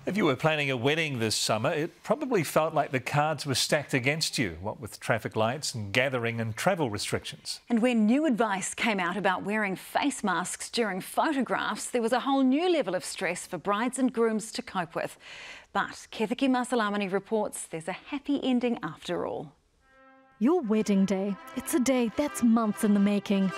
If you were planning a wedding this summer, it probably felt like the cards were stacked against you, what with traffic lights and gathering and travel restrictions. And when new advice came out about wearing face masks during photographs, there was a whole new level of stress for brides and grooms to cope with. But Kethiki Masalamani reports there's a happy ending after all. Your wedding day, it's a day that's months in the making.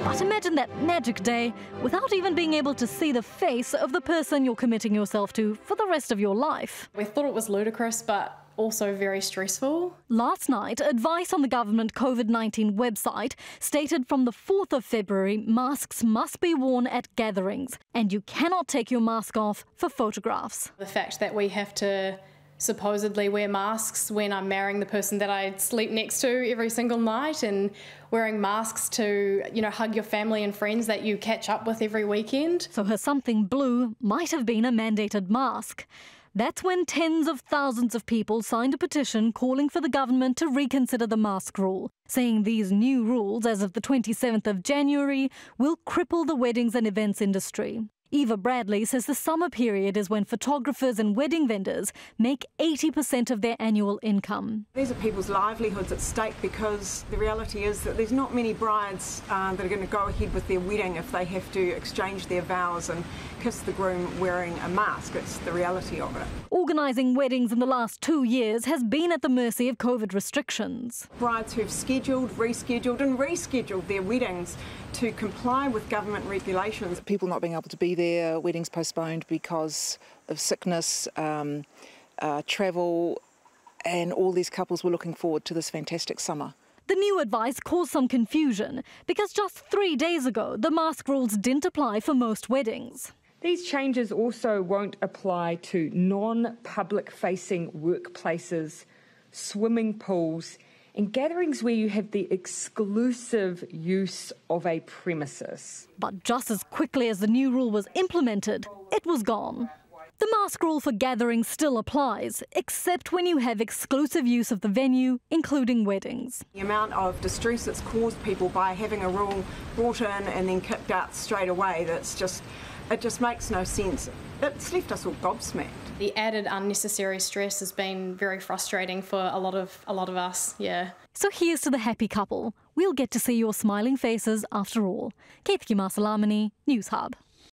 But imagine that magic day without even being able to see the face of the person you're committing yourself to for the rest of your life. We thought it was ludicrous, but also very stressful. Last night, advice on the government COVID-19 website stated from the 4th of February, masks must be worn at gatherings, and you cannot take your mask off for photographs. The fact that we have to supposedly wear masks when I'm marrying the person that I sleep next to every single night, and wearing masks to, hug your family and friends that you catch up with every weekend. So her something blue might have been a mandated mask. That's when tens of thousands of people signed a petition calling for the government to reconsider the mask rule, saying these new rules as of the 27th of January will cripple the weddings and events industry. Eva Bradley says the summer period is when photographers and wedding vendors make 80% of their annual income. These are people's livelihoods at stake, because the reality is that there's not many brides that are going to go ahead with their wedding if they have to exchange their vows and kiss the groom wearing a mask. It's the reality of it. Organising weddings in the last 2 years has been at the mercy of COVID restrictions. Brides who've scheduled, rescheduled and rescheduled their weddings to comply with government regulations. People not being able to be there, weddings postponed because of sickness, travel, and all these couples were looking forward to this fantastic summer. The new advice caused some confusion because just 3 days ago, the mask rules didn't apply for most weddings. These changes also won't apply to non-public facing workplaces, swimming pools, and gatherings where you have the exclusive use of a premises. But just as quickly as the new rule was implemented, it was gone. The mask rule for gatherings still applies, except when you have exclusive use of the venue, including weddings. The amount of distress that's caused people by having a rule brought in and then kicked out straight away, it just makes no sense. It's left us all gobsmacked. The added unnecessary stress has been very frustrating for a lot of us, yeah. So here's to the happy couple. We'll get to see your smiling faces after all. Kethiki Masalamani, News Hub.